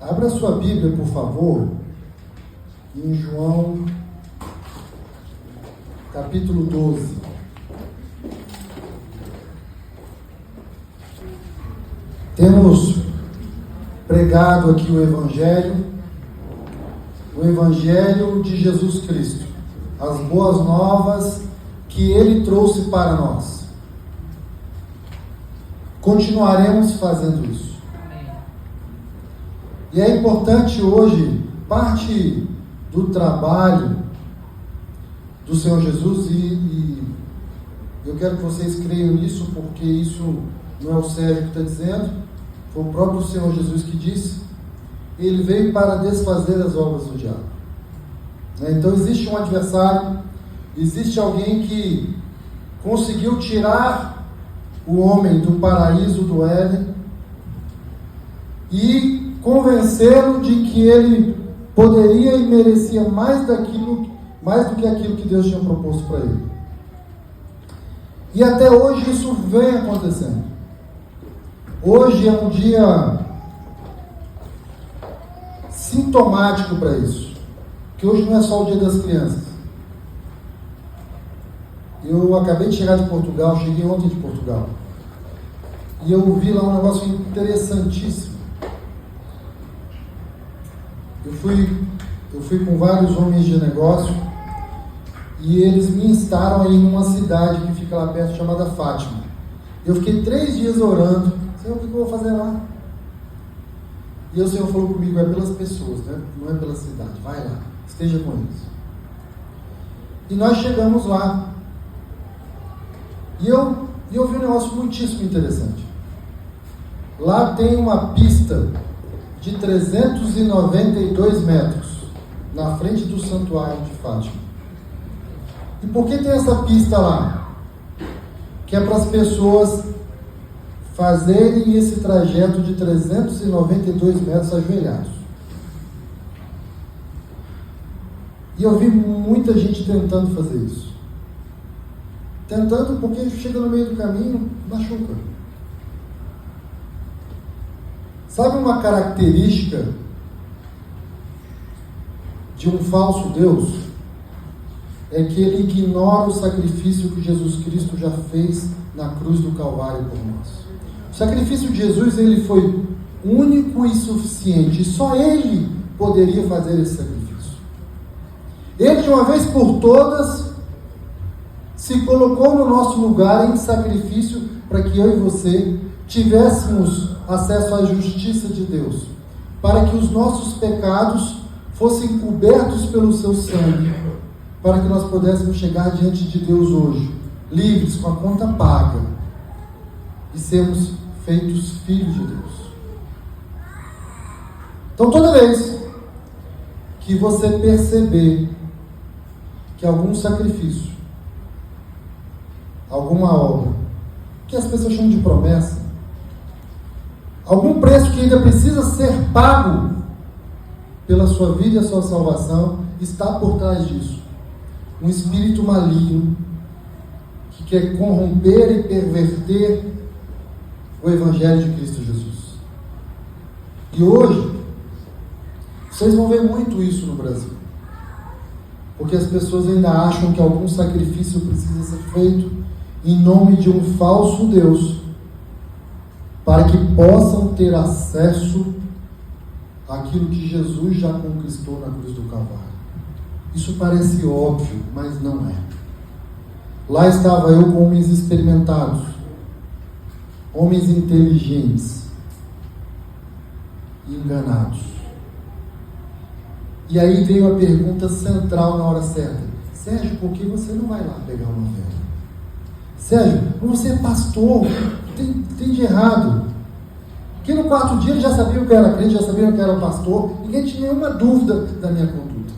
Abra sua Bíblia, por favor, em João, capítulo 12. Temos pregado aqui o Evangelho de Jesus Cristo, as boas novas que Ele trouxe para nós. Continuaremos fazendo isso. E é importante hoje, parte do trabalho do Senhor Jesus, e eu quero que vocês creiam nisso, porque isso não é o Sérgio que está dizendo, foi o próprio Senhor Jesus que disse. Ele veio para desfazer as obras do diabo. Então existe um adversário, existe alguém que conseguiu tirar o homem do paraíso do Éden e convencê-lo de que ele poderia e merecia mais do que aquilo que Deus tinha proposto para ele. E até hoje isso vem acontecendo. Hoje é um dia sintomático para isso, que hoje não é só o dia das crianças. Eu acabei de chegar de Portugal, cheguei ontem de Portugal, e eu vi lá um negócio interessantíssimo. Eu fui com vários homens de negócio e eles me instaram aí numa cidade que fica lá perto, chamada Fátima. Eu fiquei 3 dias orando. Senhor, o que eu vou fazer lá? E o Senhor falou comigo, é pelas pessoas, né? Não é pela cidade. Vai lá, esteja com eles. E nós chegamos lá. E eu vi um negócio muitíssimo interessante. Lá tem uma pista de 392 metros na frente do santuário de Fátima. E por que tem essa pista lá? Que é para as pessoas fazerem esse trajeto de 392 metros ajoelhados. E eu vi muita gente tentando fazer isso. Tentando porque chega no meio do caminho, machuca. Sabe uma característica de um falso Deus? É que ele ignora o sacrifício que Jesus Cristo já fez na cruz do Calvário por nós. O sacrifício de Jesus, ele foi único e suficiente. E só Ele poderia fazer esse sacrifício. Ele, de uma vez por todas, se colocou no nosso lugar em sacrifício para que eu e você tivéssemos acesso à justiça de Deus, para que os nossos pecados fossem cobertos pelo seu sangue, para que nós pudéssemos chegar diante de Deus hoje, livres, com a conta paga, e sermos feitos filhos de Deus. Então, toda vez que você perceber que algum sacrifício, alguma obra, que as pessoas chamam de promessa, algum preço que ainda precisa ser pago pela sua vida e a sua salvação, está por trás disso um espírito maligno que quer corromper e perverter o Evangelho de Cristo Jesus. E hoje vocês vão ver muito isso no Brasil, porque as pessoas ainda acham que algum sacrifício precisa ser feito em nome de um falso Deus, para que possam ter acesso àquilo que Jesus já conquistou na cruz do Calvário. Isso parece óbvio, mas não é. Lá estava eu com homens experimentados, homens inteligentes, enganados. E aí veio a pergunta central na hora certa: Sérgio, por que você não vai lá pegar uma vela? Sérgio, você é pastor, tem de errado. Porque no 4º dia ele já sabia que eu era crente, já sabia que eu era pastor, ninguém tinha nenhuma dúvida da minha conduta.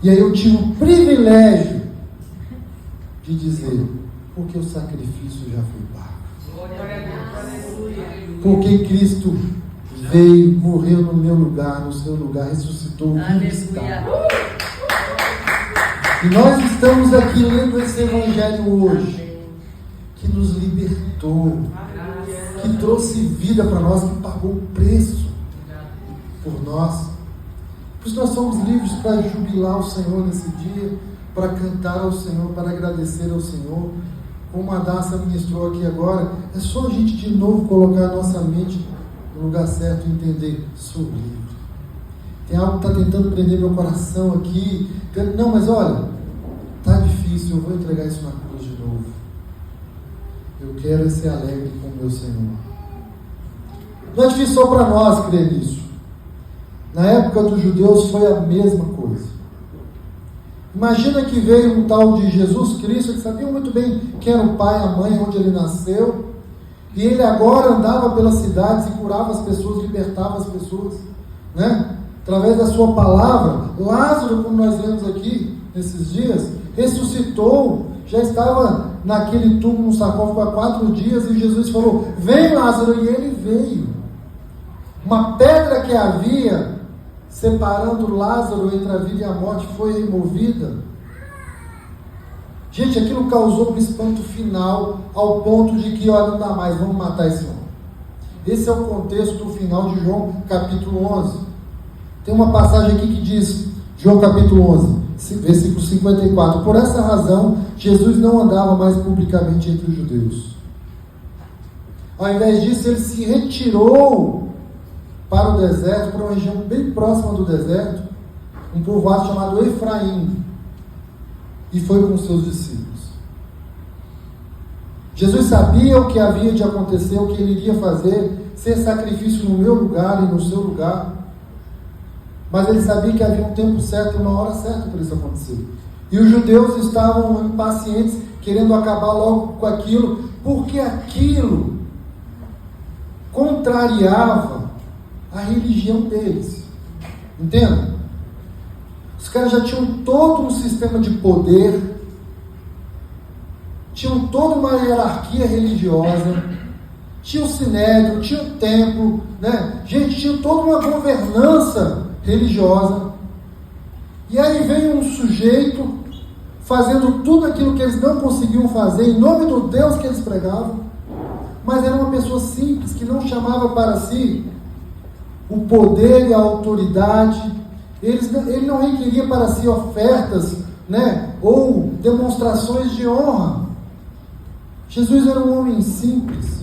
E aí eu tive o privilégio de dizer, porque o sacrifício já foi pago. Porque Cristo veio, morreu no meu lugar, no seu lugar, ressuscitou, vivo está. E nós estamos aqui lendo esse Evangelho hoje, que nos libertou, que trouxe vida para nós, que pagou o preço por nós. Por isso nós somos livres para jubilar o Senhor nesse dia, para cantar ao Senhor, para agradecer ao Senhor. Como a Daça ministrou aqui agora, é só a gente de novo colocar a nossa mente no lugar certo e entender: sou livre. Tem algo que está tentando prender meu coração aqui. Não, mas olha, está difícil, eu vou entregar isso na cruz de novo. Eu quero ser alegre com o meu Senhor. Não é difícil só para nós crer nisso. Na época dos judeus foi a mesma coisa. Imagina que veio um tal de Jesus Cristo, que sabia muito bem quem era o pai, a mãe, onde ele nasceu, e ele agora andava pelas cidades e curava as pessoas, libertava as pessoas, né? Através da sua palavra. Lázaro, como nós lemos aqui nesses dias, ressuscitou, já estava naquele túmulo, no sarcófago há 4 dias, e Jesus falou: vem, Lázaro, e ele veio. Uma pedra que havia separando Lázaro entre a vida e a morte foi removida. Gente, aquilo causou um espanto final, ao ponto de que, olha, não dá mais, vamos matar esse homem. Esse é o contexto do final de João capítulo 11. Tem uma passagem aqui que diz, João capítulo 11, versículo 54: por essa razão, Jesus não andava mais publicamente entre os judeus. Ao invés disso, ele se retirou para o deserto, para uma região bem próxima do deserto, um povoado chamado Efraim, e foi com os seus discípulos. Jesus sabia o que havia de acontecer, o que ele iria fazer, ser sacrifício no meu lugar e no seu lugar, mas ele sabia que havia um tempo certo e uma hora certa para isso acontecer. E os judeus estavam impacientes, querendo acabar logo com aquilo, porque aquilo contrariava a religião deles. Entenda? Os caras já tinham todo um sistema de poder, tinham toda uma hierarquia religiosa, tinha o sinédrio, tinha o templo, né? Gente, tinha toda uma governança religiosa. E aí vem um sujeito fazendo tudo aquilo que eles não conseguiam fazer em nome do Deus que eles pregavam, mas era uma pessoa simples, que não chamava para si o poder e a autoridade. Ele não requeria para si ofertas, né, ou demonstrações de honra. Jesus era um homem simples.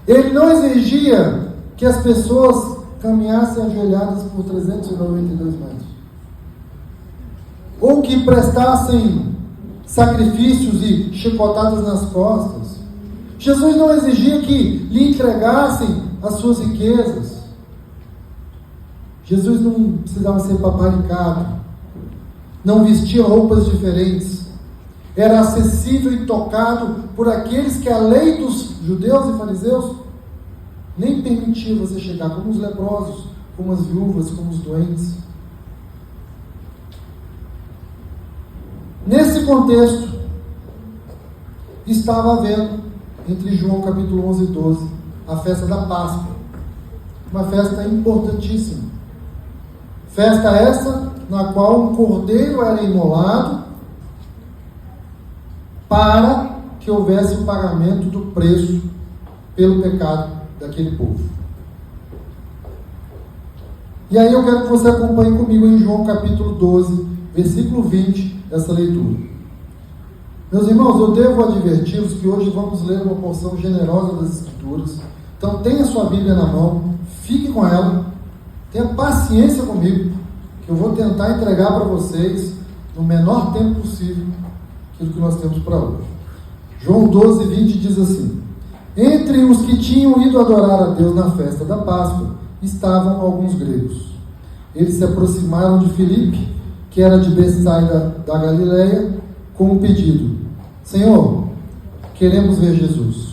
Ele não exigia que as pessoas caminhassem ajoelhadas por 392 metros, ou que prestassem sacrifícios e chicotadas nas costas. Jesus não exigia que lhe entregassem as suas riquezas. Jesus não precisava ser paparicado, não vestia roupas diferentes, era acessível e tocado por aqueles que a lei dos judeus e fariseus nem permitia você chegar, como os leprosos, como as viúvas, como os doentes. Nesse contexto, estava havendo, entre João capítulo 11 e 12, a festa da Páscoa, uma festa importantíssima. Festa essa na qual um cordeiro era imolado para que houvesse o pagamento do preço pelo pecado daquele povo. E aí eu quero que você acompanhe comigo em João capítulo 12, versículo 20, essa leitura. Meus irmãos, eu devo adverti-los que hoje vamos ler uma porção generosa das Escrituras. Então tenha sua Bíblia na mão, fique com ela, tenha paciência comigo, que eu vou tentar entregar para vocês, no menor tempo possível, aquilo que nós temos para hoje. João 12, 20 diz assim: entre os que tinham ido adorar a Deus na festa da Páscoa, estavam alguns gregos. Eles se aproximaram de Filipe, que era de Betsaida da Galileia, com um pedido: Senhor, queremos ver Jesus.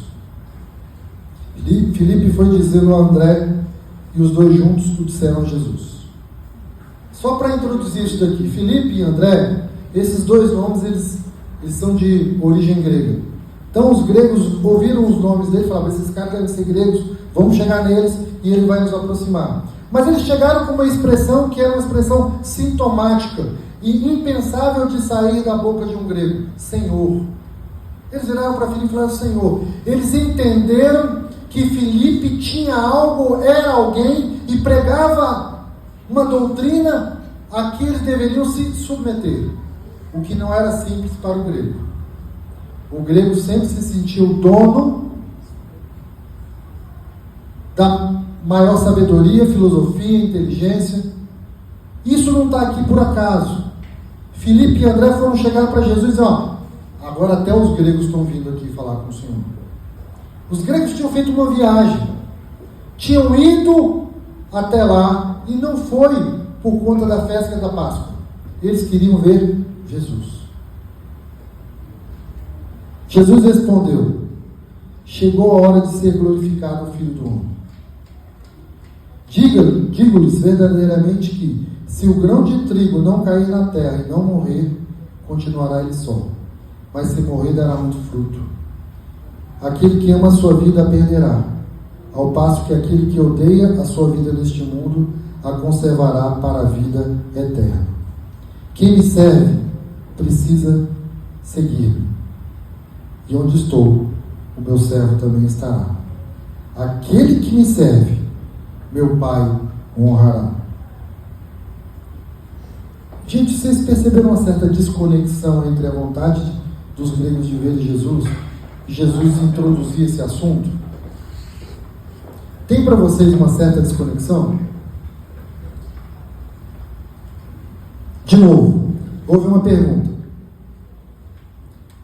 Filipe foi dizê-lo a André, e os dois juntos o disseram a Jesus. Só para introduzir isso daqui, Filipe e André, esses dois nomes, eles são de origem grega. Então os gregos ouviram os nomes dele e falaram: esses caras devem ser gregos, vamos chegar neles e ele vai nos aproximar. Mas eles chegaram com uma expressão que era uma expressão sintomática e impensável de sair da boca de um grego: Senhor. Eles viraram para Filipe e falaram: Senhor, eles entenderam que Filipe tinha algo, era alguém e pregava uma doutrina a que eles deveriam se submeter, o que não era simples para o grego. O grego sempre se sentiu dono da maior sabedoria, filosofia, inteligência. Isso não está aqui por acaso. Filipe e André foram chegar para Jesus e dizer: ó, agora até os gregos estão vindo aqui falar com o Senhor. Os gregos tinham feito uma viagem, tinham ido até lá, e não foi por conta da festa da Páscoa. Eles queriam ver Jesus. Jesus respondeu: chegou a hora de ser glorificado o Filho do Homem. Digo-lhes verdadeiramente que, se o grão de trigo não cair na terra e não morrer, continuará ele só. Mas se morrer, dará muito fruto. Aquele que ama a sua vida a perderá, ao passo que aquele que odeia a sua vida neste mundo a conservará para a vida eterna. Quem me serve precisa seguir-me. E onde estou, o meu servo também estará. Aquele que me serve, meu Pai honrará. Gente, vocês perceberam uma certa desconexão entre a vontade dos gregos de ver Jesus e Jesus introduzir esse assunto? Tem para vocês uma certa desconexão? De novo, houve uma pergunta.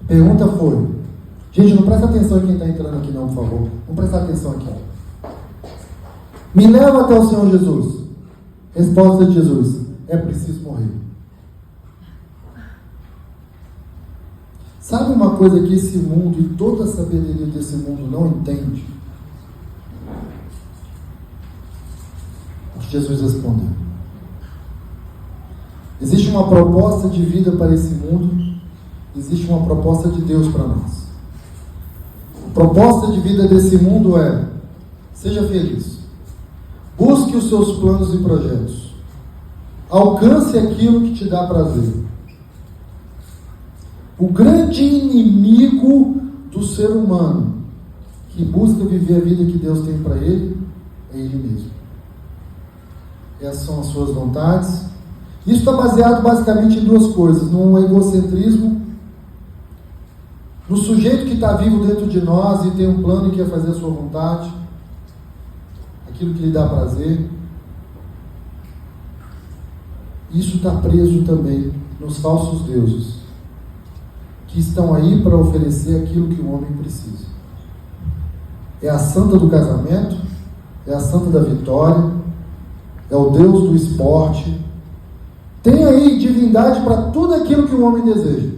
A pergunta foi: gente, não presta atenção em quem está entrando aqui não, por favor. Vamos prestar atenção aqui. Me leva até o Senhor Jesus. Resposta de Jesus: é preciso morrer. Sabe uma coisa que esse mundo e toda a sabedoria desse mundo não entende? O que Jesus respondeu. Existe uma proposta de vida para esse mundo, existe uma proposta de Deus para nós. A proposta de vida desse mundo é: seja feliz, busque os seus planos e projetos, alcance aquilo que te dá prazer. O grande inimigo do ser humano que busca viver a vida que Deus tem para ele é ele mesmo. Essas são as suas vontades. Isso está baseado basicamente em duas coisas: no egocentrismo, no sujeito que está vivo dentro de nós e tem um plano e quer fazer a sua vontade, aquilo que lhe dá prazer. Isso está preso também nos falsos deuses, que estão aí para oferecer aquilo que o homem precisa. É a santa do casamento, é a santa da vitória, é o Deus do esporte. Tem aí divindade para tudo aquilo que o homem deseja.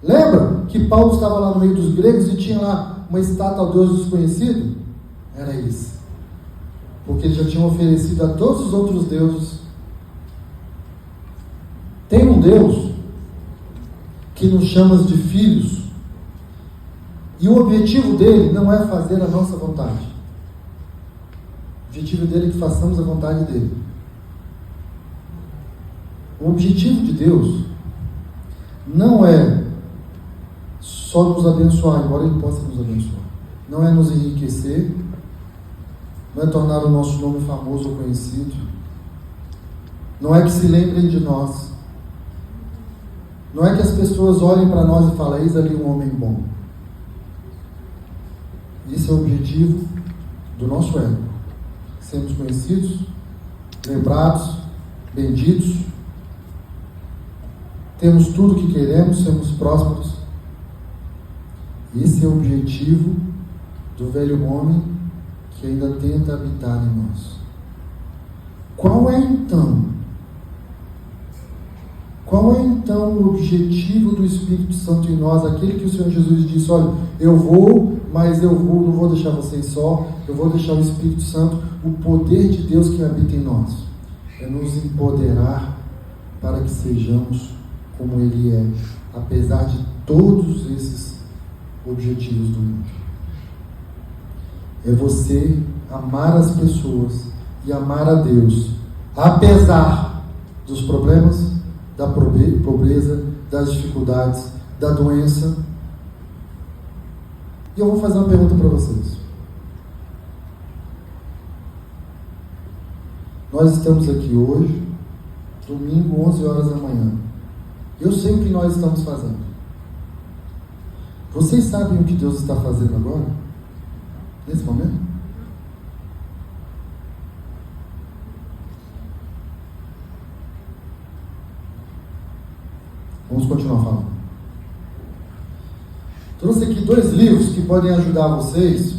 Lembra que Paulo estava lá no meio dos gregos e tinha lá uma estátua ao Deus desconhecido? Era isso. Porque eles já tinham oferecido a todos os outros deuses. Tem um Deus que nos chama de filhos, e o objetivo dele não é fazer a nossa vontade. O objetivo dele é que façamos a vontade dele. O objetivo de Deus não é só nos abençoar, embora ele possa nos abençoar. Não é nos enriquecer, não é tornar o nosso nome famoso ou conhecido, não é que se lembrem de nós, não é que as pessoas olhem para nós e falem: eis ali um homem bom. Esse é o objetivo do nosso ego: sermos conhecidos, lembrados, benditos, temos tudo o que queremos, sermos prósperos. Esse é o objetivo do velho homem que ainda tenta habitar em nós. Qual é então o objetivo do Espírito Santo em nós? Aquele que o Senhor Jesus disse: olha, eu vou, mas não vou deixar vocês só, eu vou deixar o Espírito Santo, o poder de Deus que habita em nós. É nos empoderar para que sejamos como Ele é, apesar de todos esses objetivos do mundo. É você amar as pessoas e amar a Deus, apesar dos problemas, da pobreza, das dificuldades, da doença, E eu vou fazer uma pergunta para vocês. Nós estamos aqui hoje, domingo, 11 horas da manhã. Eu sei o que nós estamos fazendo. Vocês sabem o que Deus está fazendo agora? Nesse momento? Vamos continuar falando. Trouxe aqui 2 livros que podem ajudar vocês,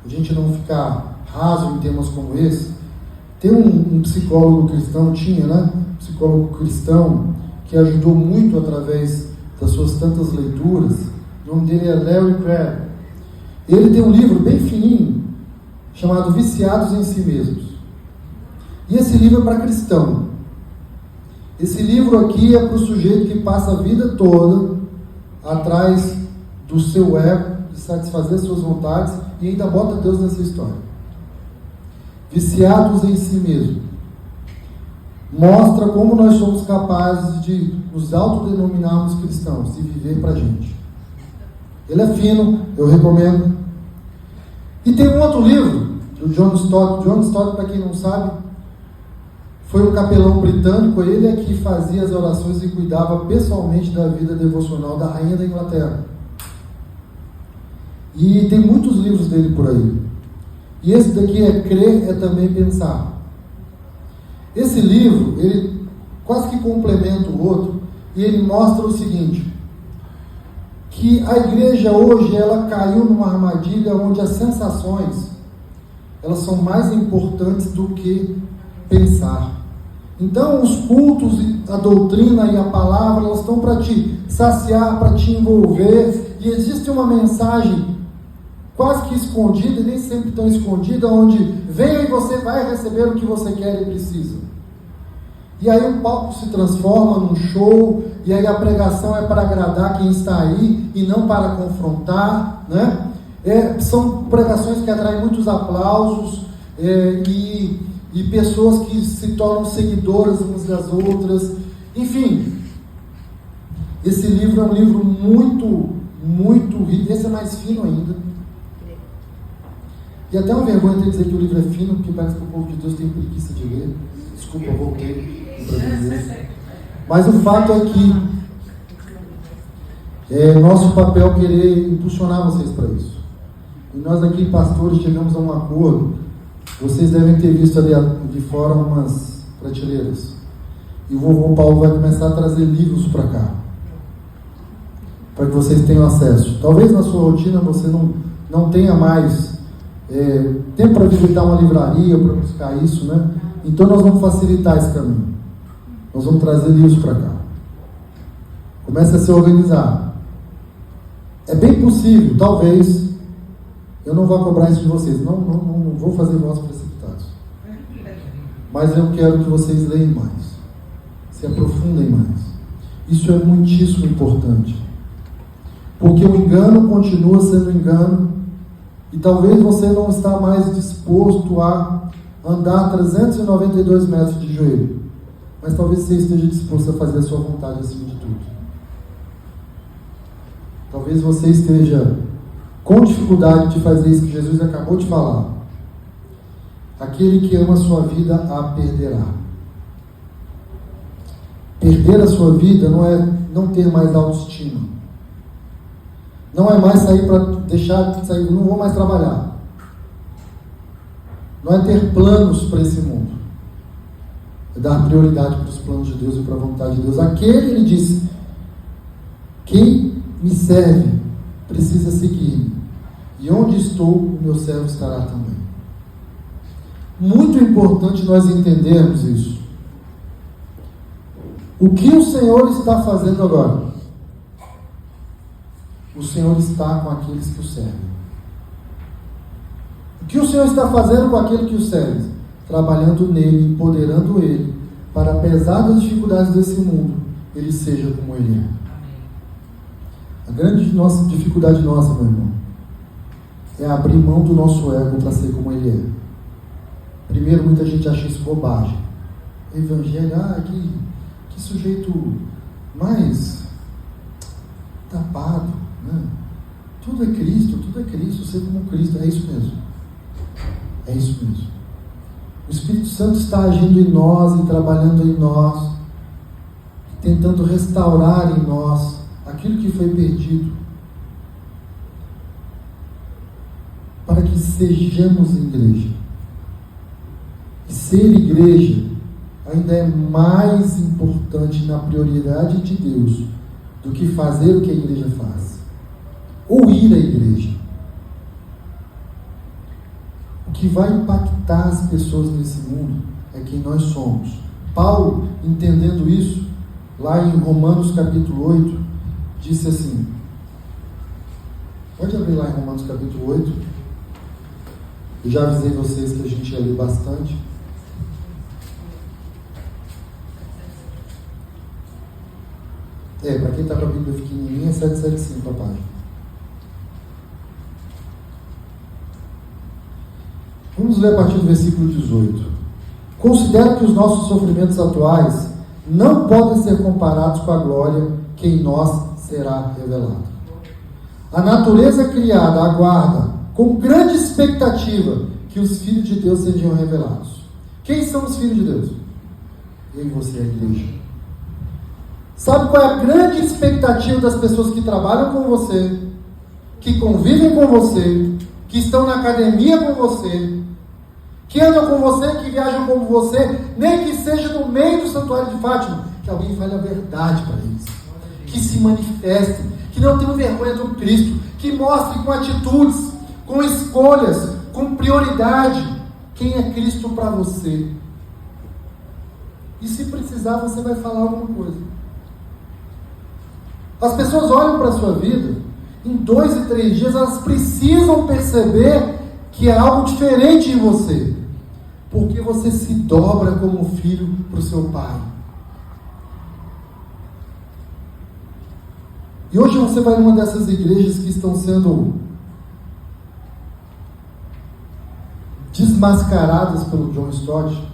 a gente não ficar raso em temas como esse. Tem um psicólogo cristão, psicólogo cristão, que ajudou muito através das suas tantas leituras. O nome dele é Larry Crabb. Ele tem um livro bem fininho, chamado Viciados em Si Mesmos. E esse livro é para cristão. Esse livro aqui é para o sujeito que passa a vida toda atrás do seu ego, de satisfazer suas vontades, e ainda bota Deus nessa história. Viciados em Si Mesmo. Mostra como nós somos capazes de nos autodenominarmos cristãos e viver para a gente. Ele é fino, eu recomendo. E tem um outro livro, do John Stott. John Stott, para quem não sabe, foi um capelão britânico. Ele é que fazia as orações e cuidava pessoalmente da vida devocional da rainha da Inglaterra. E tem muitos livros dele por aí. E esse daqui é Crer é Também Pensar. Esse livro, ele quase que complementa o outro, e ele mostra o seguinte, que a igreja hoje, ela caiu numa armadilha onde as sensações, elas são mais importantes do que pensar. Então, os cultos, a doutrina e a palavra, elas estão para te saciar, para te envolver, e existe uma mensagem quase que escondida, e nem sempre tão escondida, onde venha e você vai receber o que você quer e precisa. E aí o palco se transforma num show, e aí a pregação é para agradar quem está aí, e não para confrontar, né? São pregações que atraem muitos aplausos, e pessoas que se tornam seguidoras umas das outras. Enfim, esse livro é um livro muito, muito rico. Esse é mais fino ainda. E até uma vergonha ter que dizer que o livro é fino, porque parece que o povo de Deus tem preguiça de ler. Desculpa, eu voltei. Mas o fato é que nosso papel é querer impulsionar vocês para isso. E nós aqui, pastores, chegamos a um acordo. Vocês devem ter visto ali de fora umas prateleiras. E o vovô Paulo vai começar a trazer livros para cá, para que vocês tenham acesso. Talvez na sua rotina você não tenha mais tempo para visitar uma livraria, para buscar isso, né? Então nós vamos facilitar esse caminho. Nós vamos trazer livros para cá. Comece a se organizar. É bem possível, talvez, eu não vá cobrar isso de vocês. Não vou fazer votos precipitados. Mas eu quero que vocês leiam mais. Se aprofundem mais. Isso é muitíssimo importante. Porque o engano continua sendo engano. E talvez você não está mais disposto a andar 392 metros de joelho. Mas talvez você esteja disposto a fazer a sua vontade acima de tudo. Talvez você esteja com dificuldade de fazer isso que Jesus acabou de falar. Aquele que ama a sua vida a perderá. Perder a sua vida não é não ter mais autoestima. Não é mais sair para deixar de sair, não vou mais trabalhar. Não é ter planos para esse mundo. É dar prioridade para os planos de Deus e para a vontade de Deus. Aquele, ele disse, quem me serve precisa seguir-me. E onde estou, o meu servo estará também. Muito importante nós entendermos isso. O que o Senhor está fazendo agora? O Senhor está com aqueles que o servem. O que o Senhor está fazendo com aquele que o serve? Trabalhando nele, empoderando ele, para apesar das dificuldades desse mundo, ele seja como ele é. A grande dificuldade nossa, meu irmão, é abrir mão do nosso ego para ser como ele é. Primeiro, muita gente acha isso bobagem. Evangelho, que sujeito mais tapado, né? Tudo é Cristo, ser como Cristo, é isso mesmo. É isso mesmo. O Espírito Santo está agindo em nós e trabalhando em nós, tentando restaurar em nós aquilo que foi perdido, para que sejamos igreja. E ser igreja ainda é mais importante na prioridade de Deus do que fazer o que a igreja faz, ou ir à igreja. O que vai impactar as pessoas nesse mundo é quem nós somos. Paulo, entendendo isso, lá em Romanos capítulo 8, disse assim, pode abrir lá em Romanos capítulo 8, eu já avisei vocês que a gente ia ler bastante. Para quem está com a Bíblia pequenininha, é 775 a página. Vamos ler a partir do versículo 18. Considero que os nossos sofrimentos atuais não podem ser comparados com a glória que em nós será revelada. A natureza criada aguarda com grande expectativa que os filhos de Deus sejam revelados. Quem são os filhos de Deus? Eu e você, a igreja. Sabe qual é a grande expectativa das pessoas que trabalham com você, que convivem com você, que estão na academia com você, que andam com você, que viajam com você, nem que seja no meio do santuário de Fátima, que alguém fale a verdade para eles, que se manifeste, que não tenham vergonha do Cristo, que mostre com atitudes, com escolhas, com prioridade, quem é Cristo para você. E se precisar, você vai falar alguma coisa. As pessoas olham para a sua vida, em 2 e 3 dias, elas precisam perceber que há algo diferente em você, porque você se dobra como filho para o seu pai. E hoje você vai numa dessas igrejas que estão sendo desmascaradas pelo John Stott.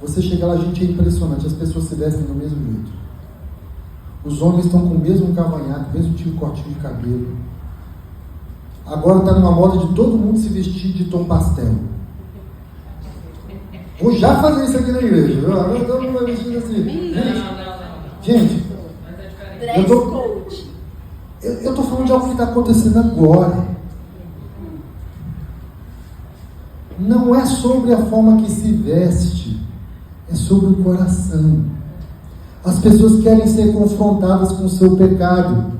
Você chega lá, gente, é impressionante, as pessoas se vestem do mesmo jeito. Os homens estão com o mesmo cavanhaque, o mesmo tipo de cortinho de cabelo. Agora está numa moda de todo mundo se vestir de tom pastel. Vou já fazer isso aqui na igreja, viu? Agora todo mundo vai vestir assim. Gente, eu estou falando de algo que está acontecendo agora. Não é sobre a forma que se veste, é sobre o coração. As pessoas querem ser confrontadas com o seu pecado.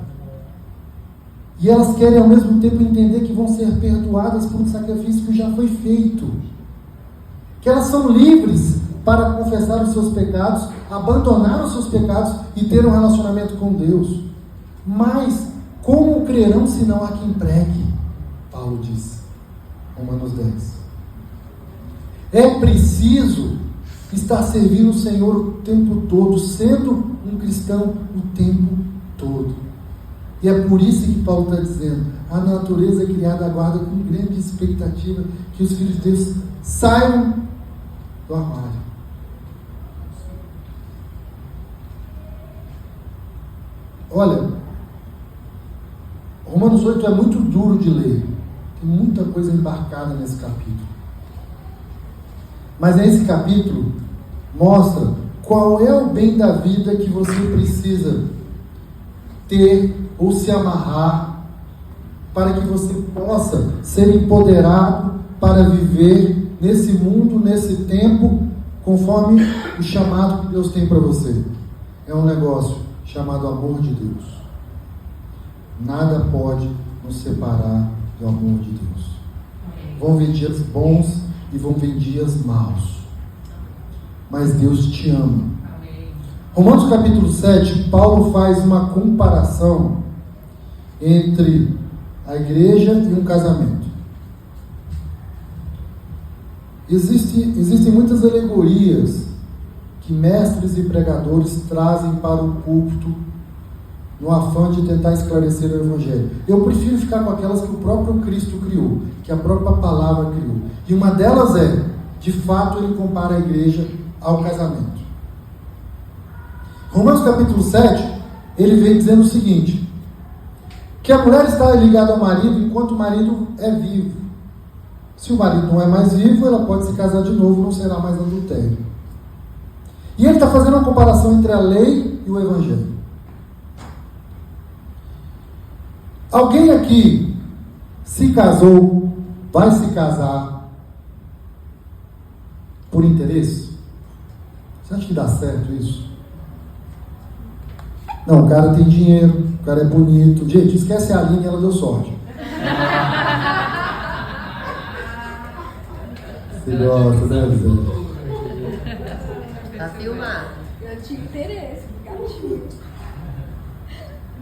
E elas querem ao mesmo tempo entender que vão ser perdoadas por um sacrifício que já foi feito. Que elas são livres para confessar os seus pecados, abandonar os seus pecados e ter um relacionamento com Deus. Mas como crerão se não há quem pregue? Paulo diz, Romanos 10. É preciso estar servindo o Senhor o tempo todo, sendo um cristão o tempo todo. E é por isso que Paulo está dizendo, a natureza criada aguarda com grande expectativa que os filhos de Deus saiam do armário. Olha, Romanos 8 é muito duro de ler, tem muita coisa embarcada nesse capítulo. Mas nesse capítulo mostra qual é o bem da vida que você precisa ter ou se amarrar para que você possa ser empoderado para viver nesse mundo, nesse tempo, conforme o chamado que Deus tem para você. É um negócio chamado amor de Deus. Nada pode nos separar do amor de Deus. Vão vir dias bons e vão vir dias maus. Mas Deus te ama. Romanos capítulo 7, Paulo faz uma comparação entre a igreja e um casamento. Existem muitas alegorias que mestres e pregadores trazem para o púlpito no afã de tentar esclarecer o Evangelho. Eu prefiro ficar com aquelas que o próprio Cristo criou, que a própria palavra criou. E uma delas é, de fato, ele compara a igreja ao casamento. Romanos capítulo 7, ele vem dizendo o seguinte: Que a mulher está ligada ao marido enquanto o marido é vivo. Se o marido não é mais vivo, ela pode se casar de novo, não será mais adultério. E ele está fazendo uma comparação entre a lei e o evangelho. Alguém aqui se casou, vai se casar por interesse? Você acha que dá certo isso? Não, o cara tem dinheiro, o cara é bonito. Gente, esquece a Aline, ela deu sorte. Você gosta, né, Zé? Tá filmado. Eu tinha interesse, gatinho.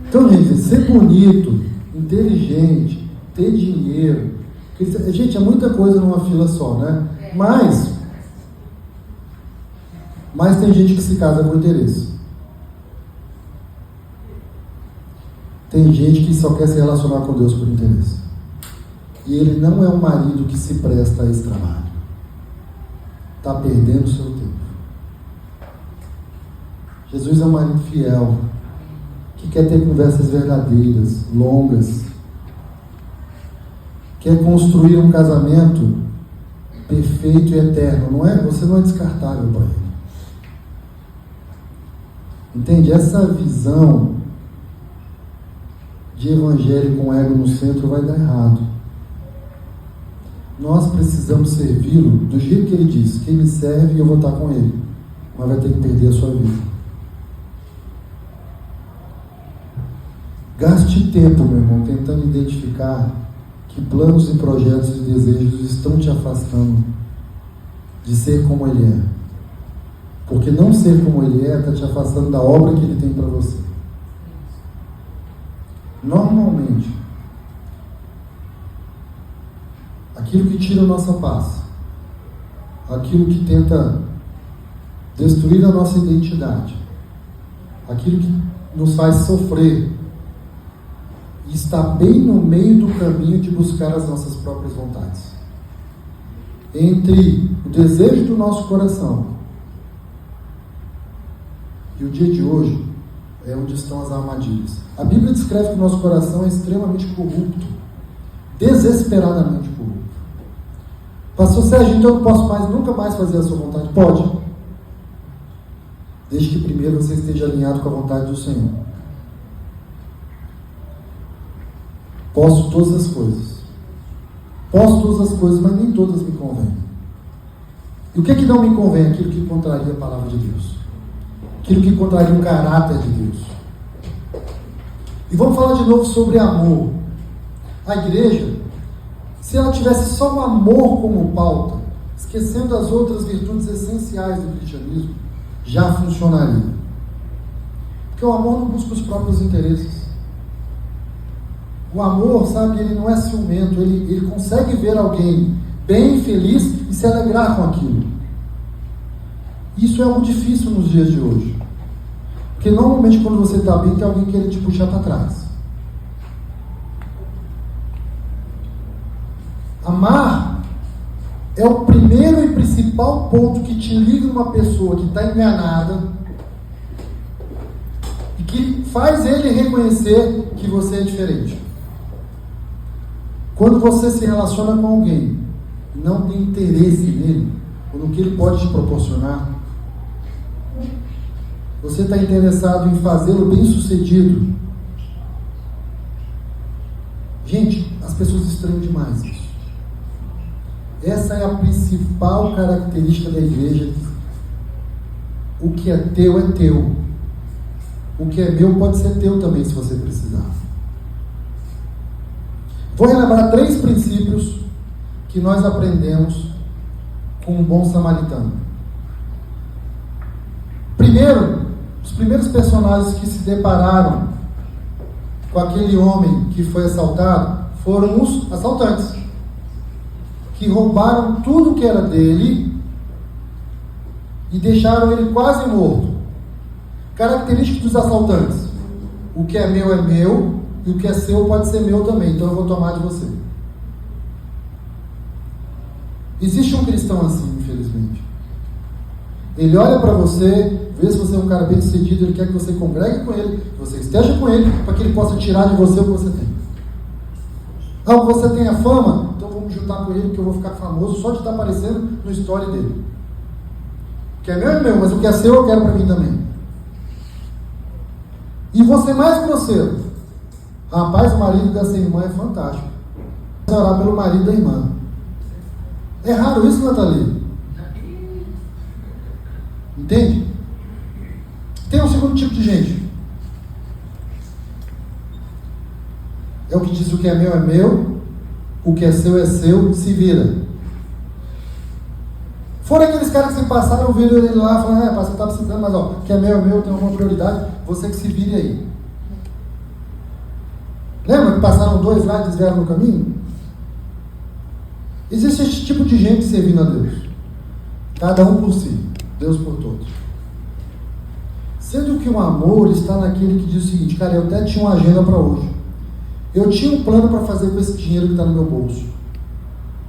Então, gente, ser bonito, inteligente, ter dinheiro. Gente, é muita coisa numa fila só, né? Mas tem gente que se casa por interesse. Tem gente que só quer se relacionar com Deus por interesse. E ele não é um marido que se presta a esse trabalho. Está perdendo o seu tempo. Jesus é um marido fiel, que quer ter conversas verdadeiras, longas, quer construir um casamento perfeito e eterno. Você não é descartável para ele. Entende? Essa visão de evangelho com ego no centro vai dar errado. Nós precisamos servi-lo do jeito que ele diz. Quem me serve, eu vou estar com ele, mas vai ter que perder a sua vida. Gaste tempo, meu irmão, tentando identificar que planos e projetos e desejos estão te afastando de ser como ele é. Porque não ser como ele é está te afastando da obra que ele tem para você. Normalmente, aquilo que tira a nossa paz, aquilo que tenta destruir a nossa identidade, aquilo que nos faz sofrer, está bem no meio do caminho de buscar as nossas próprias vontades. Entre o desejo do nosso coração e o dia de hoje é onde estão as armadilhas. A Bíblia descreve que o nosso coração é extremamente corrupto, desesperadamente corrupto. Pastor Sérgio, então eu não posso nunca mais fazer a sua vontade? Pode. Desde que primeiro você esteja alinhado com a vontade do Senhor. Posso todas as coisas. Posso todas as coisas, mas nem todas me convêm. E o que não me convém? Aquilo que contraria a palavra de Deus. Aquilo que contraria o caráter de Deus. E vamos falar de novo sobre amor. A igreja, se ela tivesse só o amor como pauta, esquecendo as outras virtudes essenciais do cristianismo, já funcionaria. Porque o amor não busca os próprios interesses. O amor, sabe, ele não é ciumento, ele consegue ver alguém bem, feliz e se alegrar com aquilo. Isso é algo difícil nos dias de hoje. Porque normalmente quando você está bem, tem alguém querendo te puxar para trás. Amar é o primeiro e principal ponto que te liga uma pessoa que está enganada e que faz ele reconhecer que você é diferente. Quando você se relaciona com alguém e não tem interesse nele, ou no que ele pode te proporcionar, você está interessado em fazê-lo bem sucedido. Gente, as pessoas estranham demais isso. Essa é a principal característica da igreja. O que é teu. O que é meu pode ser teu também, se você precisar. Vou relembrar 3 princípios que nós aprendemos com um bom samaritano. Primeiro, os primeiros personagens que se depararam com aquele homem que foi assaltado foram os assaltantes, que roubaram tudo que era dele e deixaram ele quase morto. Característica dos assaltantes: o que é meu, e o que é seu pode ser meu também, então eu vou tomar de você. Existe um cristão assim, infelizmente. Ele olha para você, Vê se você é um cara bem sucedido, ele quer que você congregue com ele, que você esteja com ele, para que ele possa tirar de você o que você tem. Ah, você tem a fama? Então vamos juntar com ele, que eu vou ficar famoso só de estar aparecendo no story dele. O que é meu é meu, mas o que é seu eu quero para mim também. E você mais grosseiro. Rapaz, o marido dessa irmã é fantástico. Vai orar pelo marido da irmã. É raro isso, Nathalie? Entende? Tem um segundo tipo de gente. É o que diz: o que é meu, o que é seu, se vira. Foram aqueles caras que se passaram, viram ele lá e falaram: você está precisando, mas ó, o que é meu, tem uma prioridade, você que se vire aí. Lembra que passaram 2 lá e desviaram no caminho? Existe esse tipo de gente servindo a Deus. Cada um por si, Deus por todos. Sendo que o amor está naquele que diz o seguinte: cara, eu até tinha uma agenda para hoje. Eu tinha um plano para fazer com esse dinheiro que está no meu bolso.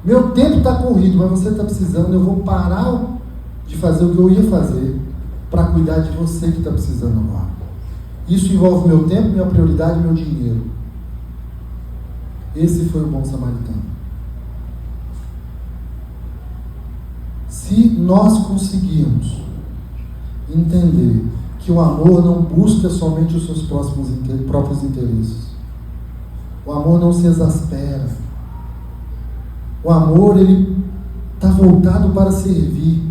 Meu tempo está corrido, mas você está precisando. Eu vou parar de fazer o que eu ia fazer para cuidar de você que está precisando agora. Isso envolve meu tempo, minha prioridade e meu dinheiro. Esse foi o bom samaritano. Se nós conseguirmos entender que o amor não busca somente os seus próprios interesses, o amor não se exaspera, o amor ele está voltado para servir,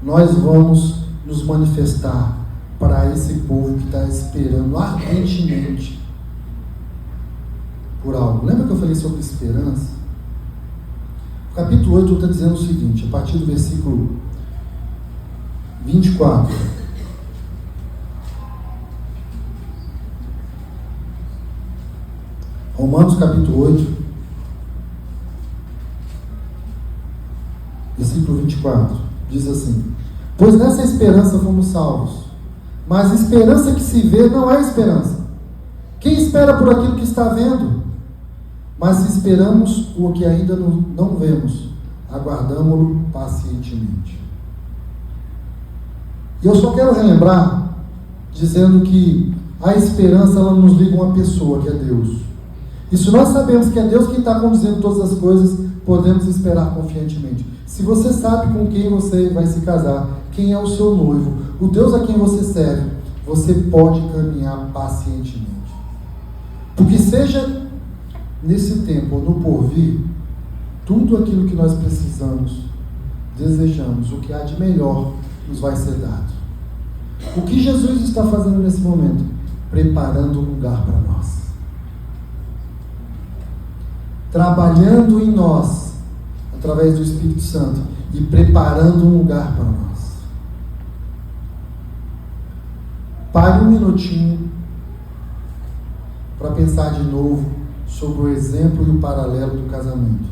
nós vamos nos manifestar para esse povo que está esperando ardentemente por algo. Lembra que eu falei sobre esperança? O capítulo 8 está dizendo o seguinte, a partir do versículo 24. Romanos capítulo 8, versículo 24, diz assim: pois nessa esperança fomos salvos, mas a esperança que se vê não é esperança. Quem espera por aquilo que está vendo? Mas se esperamos o que ainda não vemos, aguardamo-lo pacientemente. E eu só quero relembrar, dizendo que a esperança ela nos liga a uma pessoa, que é Deus. E se nós sabemos que é Deus quem está conduzindo todas as coisas, podemos esperar confiantemente. Se você sabe com quem você vai se casar, quem é o seu noivo, o Deus a quem você serve, você pode caminhar pacientemente. Porque seja nesse tempo ou no porvir, tudo aquilo que nós precisamos, desejamos, o que há de melhor nos vai ser dado. O que Jesus está fazendo nesse momento? Preparando um lugar para nós. Trabalhando em nós, através do Espírito Santo, e preparando um lugar para nós. Pare um minutinho para pensar de novo sobre o exemplo e o paralelo do casamento.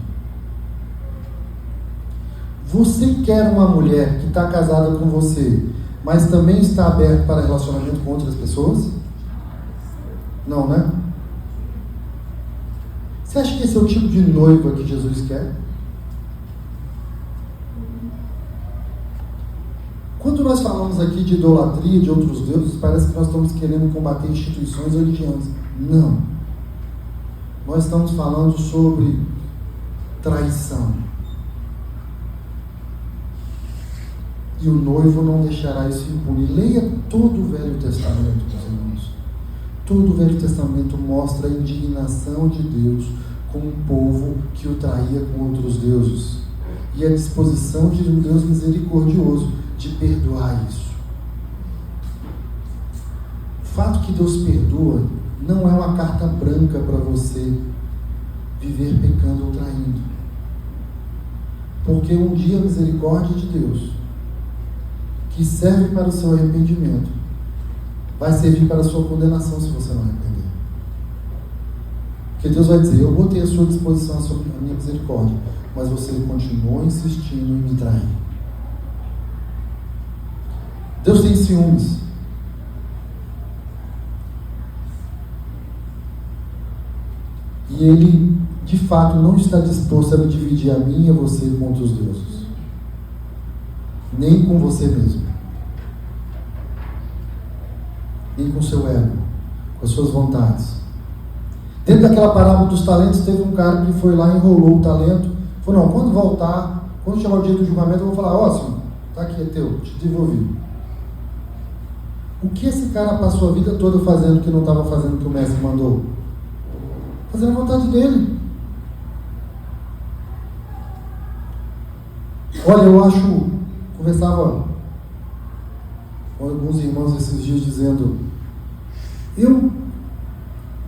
Você quer uma mulher que está casada com você, mas também está aberta para relacionamento com outras pessoas? Não, né? Você acha que esse é o tipo de noiva que Jesus quer? Quando nós falamos aqui de idolatria, de outros deuses, parece que nós estamos querendo combater instituições religiosas. Não. Nós estamos falando sobre traição. E o noivo não deixará isso impune. Leia todo o Velho Testamento, meus irmãos. Todo o Velho Testamento mostra a indignação de Deus com um povo que o traía com outros deuses. E a disposição de um Deus misericordioso de perdoar isso. O fato que Deus perdoa não é uma carta branca para você viver pecando ou traindo. Porque um dia a misericórdia de Deus, que serve para o seu arrependimento, vai servir para a sua condenação se você não arrepender. Porque Deus vai dizer: eu botei à sua disposição a minha misericórdia, mas você continuou insistindo em me trair. Deus tem ciúmes. E Ele, de fato, não está disposto a dividir a mim e a você com outros deuses. Nem com você mesmo. nem com o seu ego, com as suas vontades. Dentro daquela parábola dos talentos, teve um cara que foi lá e enrolou o talento. Falou, não, quando voltar, quando chegar o dia do julgamento, eu vou falar, ó, senhor, tá aqui, é teu, te devolvi. O que esse cara passou a vida toda fazendo que não estava fazendo o que o mestre mandou? Fazendo a vontade dele. Olha, eu acho, conversava com alguns irmãos esses dias dizendo,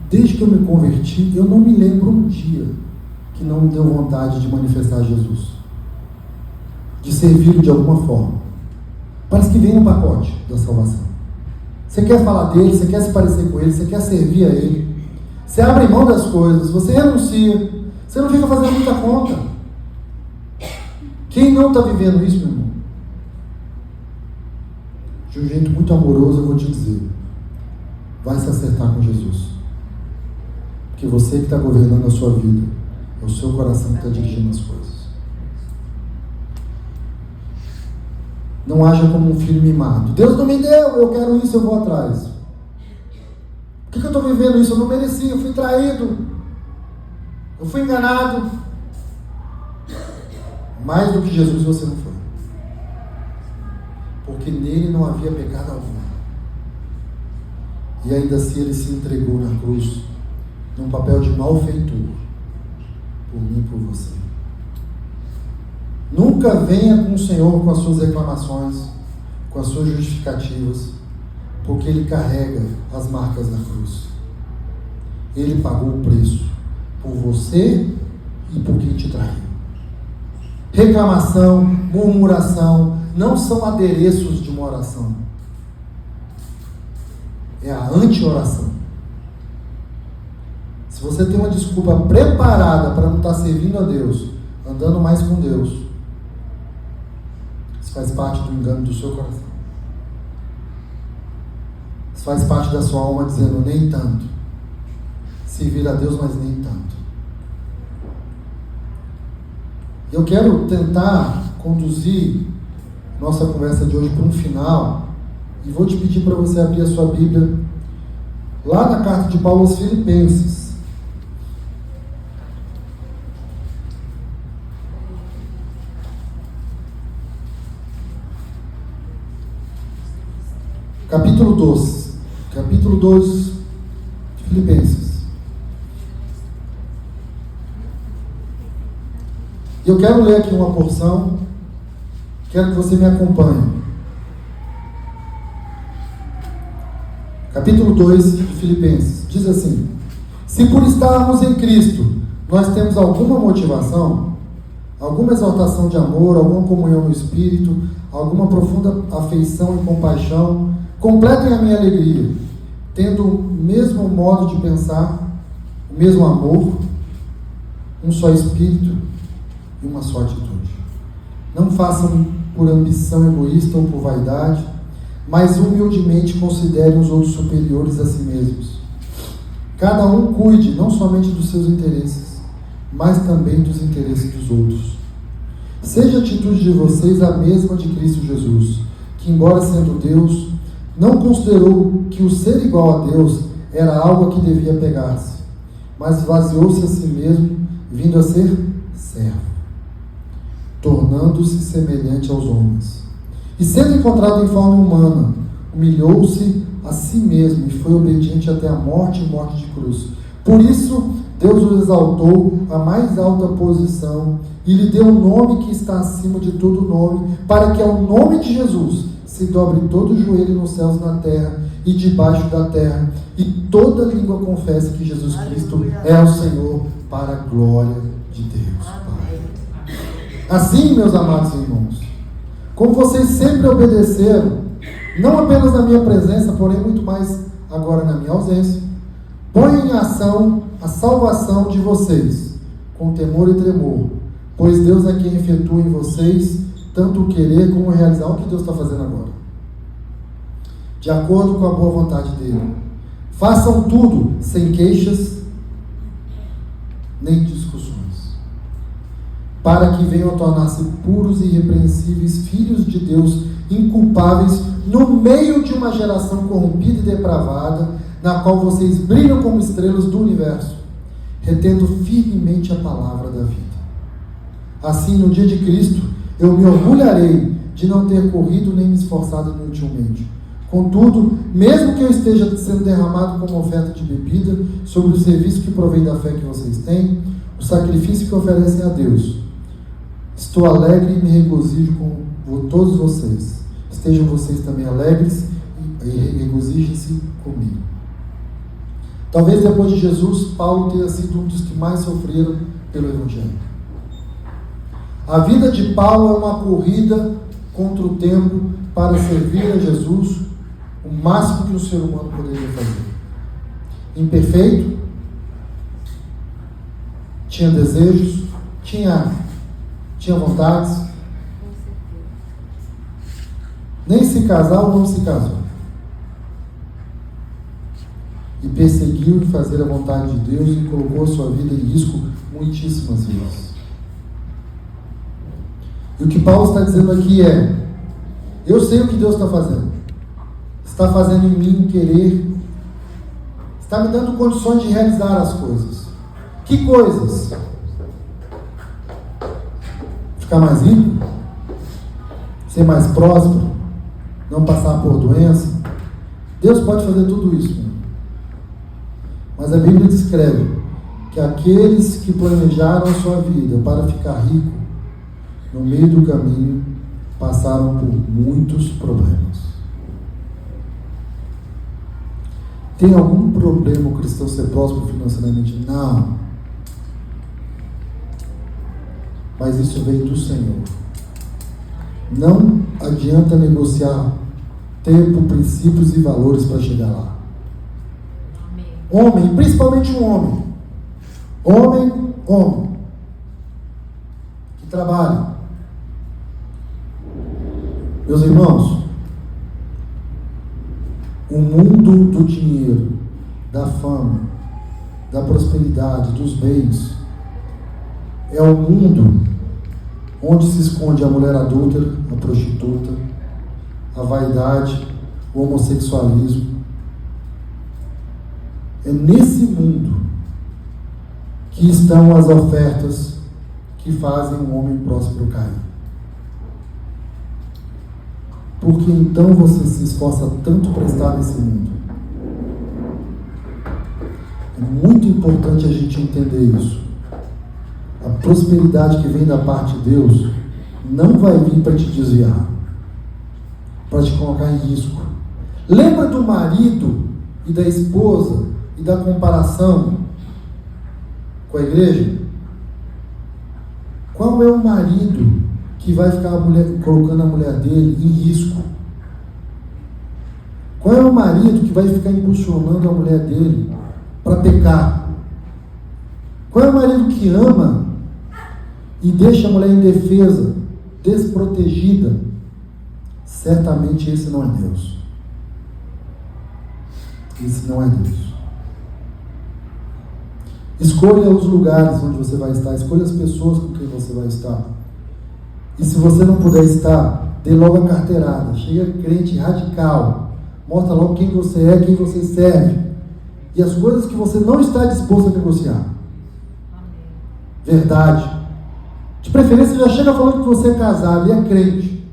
desde que eu me converti, eu não me lembro um dia que não me deu vontade de manifestar Jesus, de servi-lo de alguma forma. Parece que vem no pacote da salvação. Você quer falar dele, você quer se parecer com ele, você quer servir a ele, você abre mão das coisas, você renuncia, você não fica fazendo muita conta. Quem não está vivendo isso, meu irmão? De um jeito muito amoroso, eu vou te dizer, vai se acertar com Jesus. Porque você que está governando a sua vida, é o seu coração que está dirigindo as coisas. Não haja como um filho mimado. Deus não me deu, eu quero isso, eu vou atrás. Por que eu estou vivendo isso? Eu não mereci, eu fui traído, eu fui enganado. Mais do que Jesus você não foi. Porque nele não havia pecado algum. E ainda assim ele se entregou na cruz, num papel de malfeitor, por mim e por você. Nunca venha com o Senhor com as suas reclamações, com as suas justificativas, porque Ele carrega as marcas da cruz. Ele pagou o preço por você e por quem te traiu. Reclamação, murmuração, não são adereços de uma oração. É a anti-oração. Se você tem uma desculpa preparada para não estar servindo a Deus, andando mais com Deus, isso faz parte do engano do seu coração. Isso faz parte da sua alma dizendo, nem tanto. Servir a Deus, mas nem tanto. Eu quero tentar conduzir nossa conversa de hoje para um final, e vou te pedir para você abrir a sua Bíblia lá na carta de Paulo aos Filipenses. Capítulo 2 de Filipenses. E eu quero ler aqui uma porção, quero que você me acompanhe. Capítulo 2 de Filipenses, diz assim: se por estarmos em Cristo, nós temos alguma motivação, alguma exaltação de amor, alguma comunhão no Espírito, alguma profunda afeição e compaixão, completem a minha alegria, tendo o mesmo modo de pensar, o mesmo amor, um só Espírito e uma só atitude. Não façam por ambição egoísta ou por vaidade, mas humildemente considerem os outros superiores a si mesmos. Cada um cuide não somente dos seus interesses, mas também dos interesses dos outros. Seja a atitude de vocês a mesma de Cristo Jesus, que, embora sendo Deus, não considerou que o ser igual a Deus era algo a que devia pegar-se, mas esvaziou-se a si mesmo, vindo a ser servo, tornando-se semelhante aos homens. E sendo encontrado em forma humana, humilhou-se a si mesmo e foi obediente até a morte e morte de cruz. Por isso, Deus o exaltou à mais alta posição e lhe deu um nome que está acima de todo nome, para que ao nome de Jesus se dobre todo o joelho nos céus e na terra e debaixo da terra, e toda língua confesse que Jesus Cristo é o Senhor, para a glória de Deus Pai. Assim, meus amados irmãos, como vocês sempre obedeceram, não apenas na minha presença, porém muito mais agora na minha ausência, ponham em ação a salvação de vocês, com temor e tremor, pois Deus é quem efetua em vocês tanto o querer como o realizar. O que Deus está fazendo agora? De acordo com a boa vontade dele. Façam tudo sem queixas nem discussões, para que venham a tornar-se puros e irrepreensíveis, filhos de Deus, inculpáveis, no meio de uma geração corrompida e depravada, na qual vocês brilham como estrelas do universo, retendo firmemente a palavra da vida. Assim, no dia de Cristo, eu me orgulharei de não ter corrido nem me esforçado inutilmente. Contudo, mesmo que eu esteja sendo derramado como oferta de bebida sobre o serviço que provém da fé que vocês têm, o sacrifício que oferecem a Deus, estou alegre e me regozijo com todos vocês. Estejam vocês também alegres e regozijem-se comigo. Talvez depois de Jesus, Paulo tenha sido um dos que mais sofreram pelo Evangelho. A vida de Paulo é uma corrida contra o tempo para servir a Jesus o máximo que um ser humano poderia fazer. Imperfeito, tinha desejos, tinha vontades, nem se casar ou não se casou, e perseguiu fazer a vontade de Deus e colocou a sua vida em risco muitíssimas vezes. E o que Paulo está dizendo aqui é: eu sei o que Deus está fazendo. Está fazendo em mim querer, está me dando condições de realizar as coisas. Que coisas? Ficar mais rico, ser mais próspero, não passar por doença. Deus pode fazer tudo isso, né? Mas a Bíblia descreve que aqueles que planejaram a sua vida para ficar rico, no meio do caminho, passaram por muitos problemas. Tem algum problema o cristão ser próspero financeiramente? Não. Mas isso veio do Senhor. Não adianta negociar tempo, princípios e valores para chegar lá. Homem, principalmente um homem. Homem. Que trabalha. Meus irmãos, o mundo do dinheiro, da fama, da prosperidade, dos bens, é o mundo onde se esconde a mulher adúltera, a prostituta, a vaidade, o homossexualismo. É nesse mundo que estão as ofertas que fazem um homem próspero cair. Porque então você se esforça tanto para estar nesse mundo. É muito importante a gente entender isso. A prosperidade que vem da parte de Deus não vai vir para te desviar, para te colocar em risco. Lembra do marido e da esposa e da comparação com a igreja? Qual é o marido que vai ficar colocando a mulher dele em risco? Qual é o marido que vai ficar impulsionando a mulher dele para pecar? Qual é o marido que ama e deixa a mulher indefesa, desprotegida? Certamente esse não é Deus. Esse não é Deus. Escolha os lugares onde você vai estar, escolha as pessoas com quem você vai estar. E se você não puder estar, dê logo a carteirada. Chega crente radical. Mostra logo quem você é, quem você serve. E as coisas que você não está disposto a negociar. Verdade. De preferência, já chega falando que você é casado e é crente.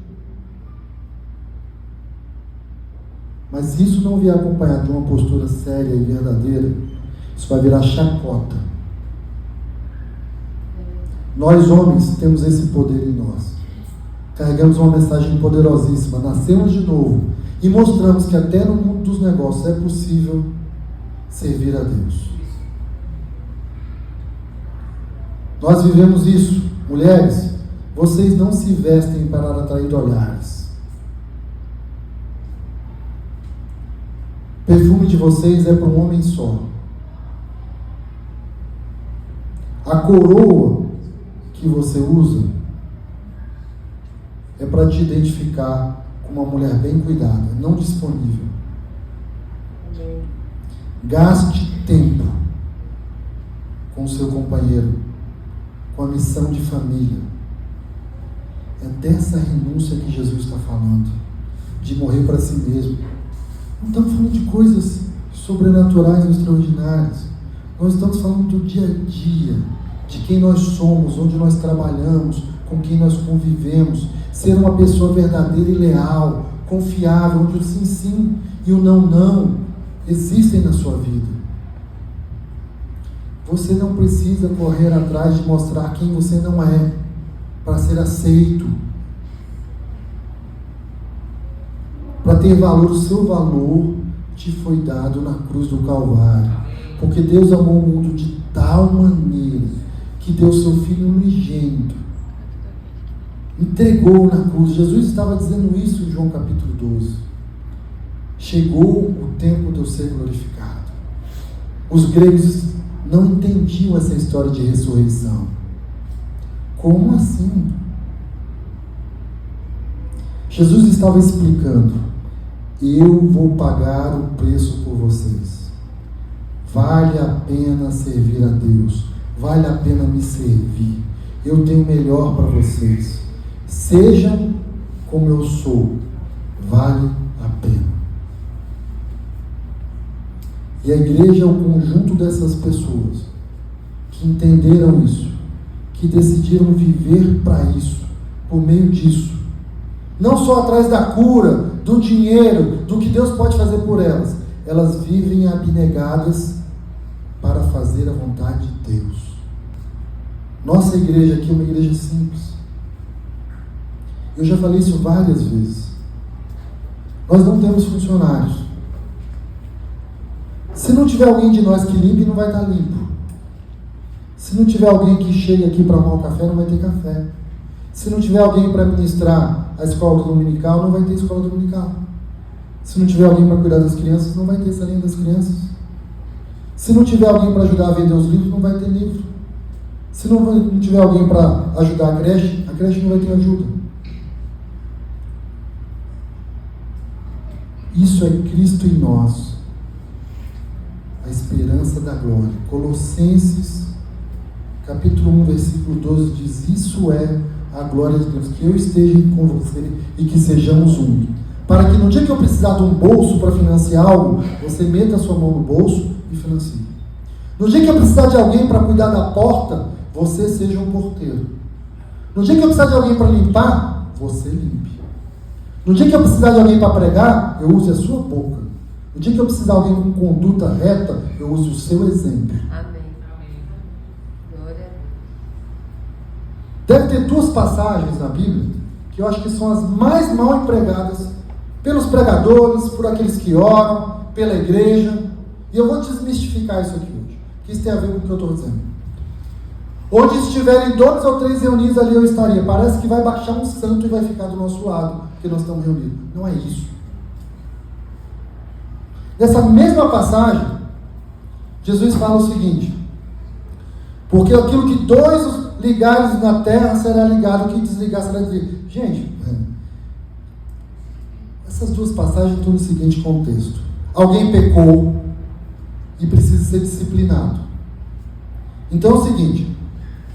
Mas se isso não vier acompanhado de uma postura séria e verdadeira, isso vai virar chacota. Nós, homens, temos esse poder em nós. Carregamos uma mensagem poderosíssima. Nascemos de novo e mostramos que até no mundo dos negócios é possível servir a Deus. Nós vivemos isso. Mulheres, vocês não se vestem para atrair olhares. O perfume de vocês é para um homem só. A coroa que você usa é para te identificar como uma mulher bem cuidada, não disponível. Gaste tempo com seu companheiro, com a missão de família. É dessa renúncia que Jesus está falando, de morrer para si mesmo. Não estamos falando de coisas sobrenaturais ou extraordinárias. Nós estamos falando do dia a dia, de quem nós somos, onde nós trabalhamos, com quem nós convivemos, ser uma pessoa verdadeira e leal, confiável, onde o sim, sim e o não, não existem na sua vida. Você não precisa correr atrás de mostrar quem você não é, para ser aceito, para ter valor. O seu valor te foi dado na cruz do Calvário, porque Deus amou o mundo de tal maneira que deu seu Filho unigênito, entregou na cruz. Jesus estava dizendo isso em João capítulo 12. Chegou o tempo de eu ser glorificado. Os gregos não entendiam essa história de ressurreição. Como assim? Jesus estava explicando: eu vou pagar o preço por vocês. Vale a pena servir a Deus. Vale a pena me servir. Eu tenho melhor para vocês. Sejam como eu sou. Vale a pena. E a igreja é o conjunto dessas pessoas que entenderam isso, que decidiram viver para isso, por meio disso. Não só atrás da cura, do dinheiro, do que Deus pode fazer por elas. Elas vivem abnegadas para fazer a vontade de Deus. Nossa igreja aqui é uma igreja simples. Eu já falei isso várias vezes. Nós não temos funcionários. Se não tiver alguém de nós que limpe, não vai estar limpo. Se não tiver alguém que chegue aqui para tomar um café, não vai ter café. Se não tiver alguém para ministrar a escola dominical, não vai ter escola dominical. Se não tiver alguém para cuidar das crianças, não vai ter salinha das crianças. Se não tiver alguém para ajudar a vender os livros, não vai ter livro. Se não tiver alguém para ajudar a creche não vai ter ajuda. Isso é Cristo em nós, a esperança da glória. Colossenses capítulo 1, versículo 12 diz: isso é a glória de Deus, que eu esteja com você e que sejamos um, para que no dia que eu precisar de um bolso para financiar algo, você meta a sua mão no bolso e financie. No dia que eu precisar de alguém para cuidar da porta, você seja um porteiro. No dia que eu precisar de alguém para limpar, você limpe. No dia que eu precisar de alguém para pregar, eu use a sua boca. No dia que eu precisar de alguém com conduta reta, eu use o seu exemplo. Amém. Glória. Deve ter duas passagens na Bíblia que eu acho que são as mais mal empregadas pelos pregadores, por aqueles que oram, pela igreja. E eu vou desmistificar isso aqui hoje, que isso tem a ver com o que eu estou dizendo. Onde estiverem 2 ou 3 reunidos, ali eu estaria. Parece que vai baixar um santo e vai ficar do nosso lado, porque nós estamos reunidos. Não é isso. Nessa mesma passagem, Jesus fala o seguinte: porque aquilo que 2 ligares na terra será ligado, o que desligar será desligado. Gente, essas duas passagens estão no seguinte contexto: alguém pecou e precisa ser disciplinado. Então é o seguinte: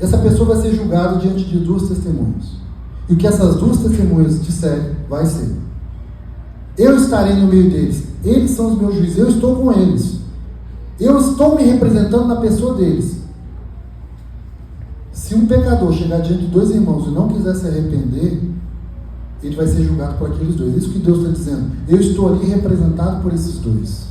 essa pessoa vai ser julgada diante de 2 testemunhas. E o que essas 2 testemunhas disserem, vai ser. Eu estarei no meio deles. Eles são os meus juízes. Eu estou com eles. Eu estou me representando na pessoa deles. Se um pecador chegar diante de 2 irmãos e não quiser se arrepender, ele vai ser julgado por aqueles 2. Isso que Deus está dizendo. Eu estou ali representado por esses 2.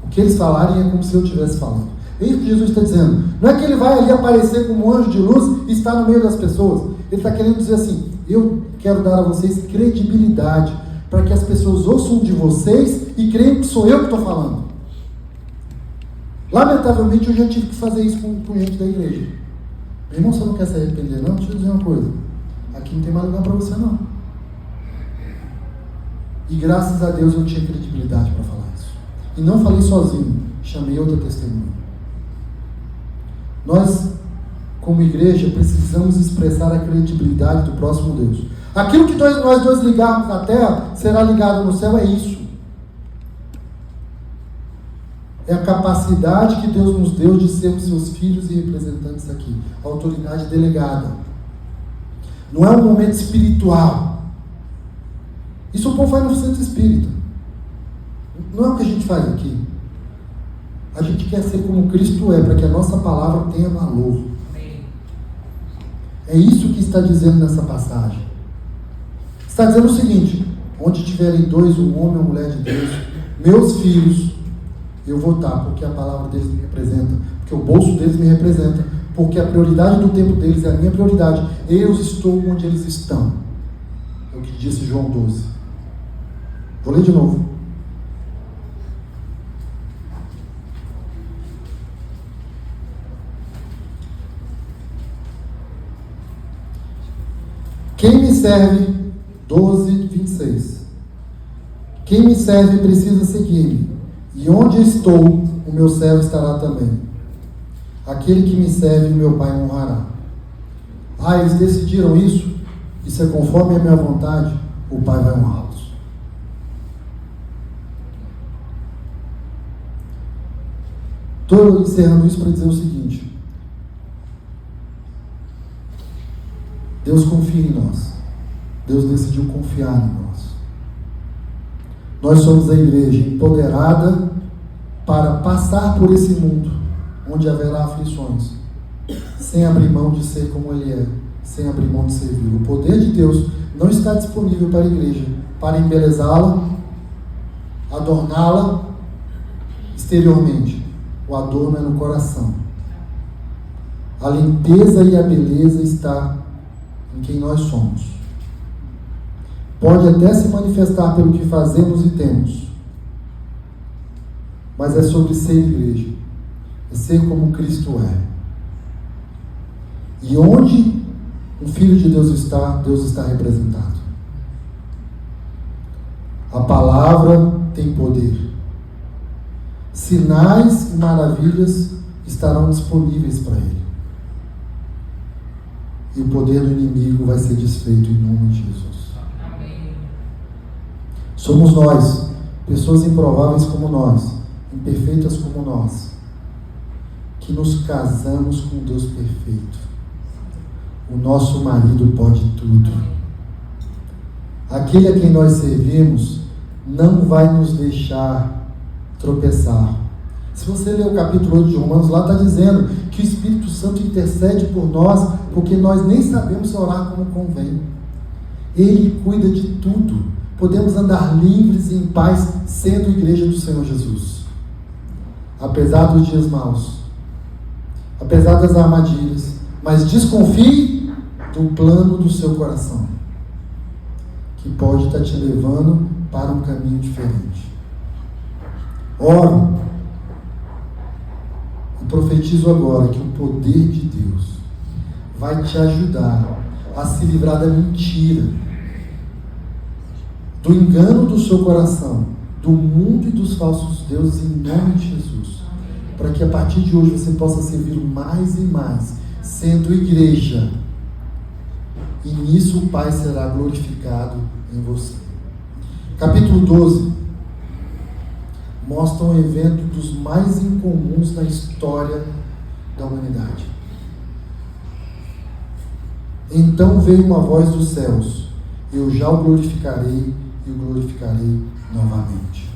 O que eles falarem é como se eu estivesse falando. É isso que Jesus está dizendo. Não é que ele vai ali aparecer como um anjo de luz e estar no meio das pessoas. Ele está querendo dizer assim: eu quero dar a vocês credibilidade, para que as pessoas ouçam de vocês e creiam que sou eu que estou falando. Lamentavelmente eu já tive que fazer isso com gente da igreja. Meu irmão, você não quer se arrepender não? Deixa eu dizer uma coisa: aqui não tem mais lugar para você não. E graças a Deus eu tinha credibilidade para falar isso. E não falei sozinho, chamei outra testemunha. Nós, como igreja, precisamos expressar a credibilidade do próximo Deus. Aquilo que nós 2 ligarmos na terra, será ligado no céu, é isso. É a capacidade que Deus nos deu de sermos seus filhos e representantes aqui. Autoridade delegada. Não é um momento espiritual. Isso o povo faz no centro espírita. Não é o que a gente faz aqui. A gente quer ser como Cristo é, para que a nossa palavra tenha valor. É isso que está dizendo nessa passagem. Está dizendo o seguinte: onde tiverem dois, um homem e uma mulher de Deus, meus filhos, eu vou estar, porque a palavra deles me representa, porque o bolso deles me representa, porque a prioridade do tempo deles é a minha prioridade. Eu estou onde eles estão. É o que disse João 12. Vou ler de novo. Quem me serve, 12:26. Quem me serve precisa seguir-me, e onde estou, o meu servo estará também. Aquele que me serve, meu Pai honrará. Eles decidiram isso? Isso é conforme a minha vontade, o Pai vai honrá-los. Estou encerrando isso para dizer o seguinte: Deus confia em nós. Deus decidiu confiar em nós. Nós somos a igreja empoderada para passar por esse mundo onde haverá aflições, sem abrir mão de ser como Ele é, sem abrir mão de servir. O poder de Deus não está disponível para a igreja para embelezá-la, adorná-la exteriormente. O adorno é no coração. A limpeza e a beleza está em quem nós somos. Pode até se manifestar pelo que fazemos e temos, mas é sobre ser igreja, é ser como Cristo é. E onde um filho de Deus está representado. A palavra tem poder. Sinais e maravilhas estarão disponíveis para ele. E o poder do inimigo vai ser desfeito em nome de Jesus. Amém. Somos nós, pessoas improváveis como nós, imperfeitas como nós, que nos casamos com Deus perfeito. O nosso marido pode tudo. Aquele a quem nós servimos não vai nos deixar tropeçar. Se você ler o capítulo 8 de Romanos, lá está dizendo que o Espírito Santo intercede por nós, porque nós nem sabemos orar como convém. Ele cuida de tudo. Podemos andar livres e em paz, sendo igreja do Senhor Jesus. Apesar dos dias maus, apesar das armadilhas, mas desconfie do plano do seu coração, que pode estar te levando para um caminho diferente. Oro. E profetizo agora que o poder de Deus vai te ajudar a se livrar da mentira, do engano do seu coração, do mundo e dos falsos deuses, em nome de Jesus, para que a partir de hoje você possa servir mais e mais, sendo igreja, e nisso o Pai será glorificado em você. Capítulo 12 mostra um evento dos mais incomuns na história da humanidade. Então veio uma voz dos céus: eu já o glorificarei e o glorificarei novamente.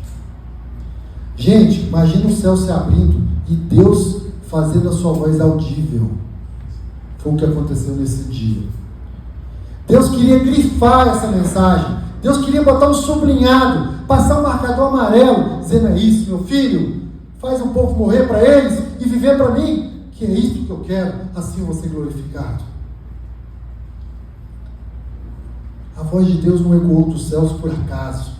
Gente, imagina o céu se abrindo e Deus fazendo a sua voz audível. Foi o que aconteceu nesse dia. Deus queria grifar essa mensagem. Deus queria botar um sublinhado, passar um marcador amarelo, dizendo: é isso, meu filho, faz o povo morrer para eles e viver para mim, que é isso que eu quero, assim eu vou ser glorificado. A voz de Deus não ecoou dos céus por acaso,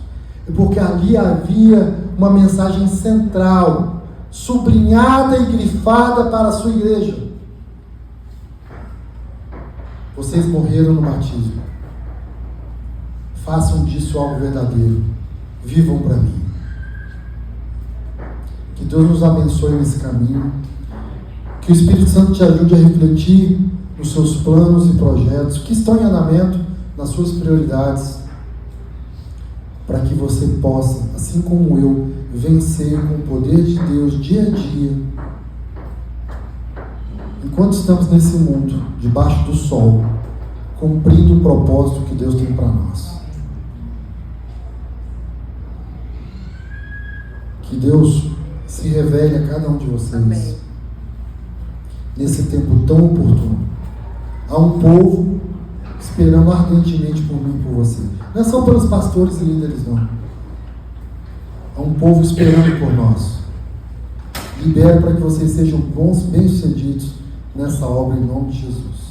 é porque ali havia uma mensagem central, sublinhada e grifada para a sua igreja. Vocês morreram no batismo. Façam disso algo verdadeiro. Vivam para mim. Que Deus nos abençoe nesse caminho. Que o Espírito Santo te ajude a refletir nos seus planos e projetos que estão em andamento, nas suas prioridades, para que você possa, assim como eu, vencer com o poder de Deus dia a dia, enquanto estamos nesse mundo, debaixo do sol, cumprindo o propósito que Deus tem para nós. Que Deus se revele a cada um de vocês. Amém. Nesse tempo tão oportuno. Há um povo esperando ardentemente por mim e por você. Não é só pelos pastores e líderes, não. Há um povo esperando por nós. Libero para que vocês sejam bons, bem-sucedidos nessa obra em nome de Jesus.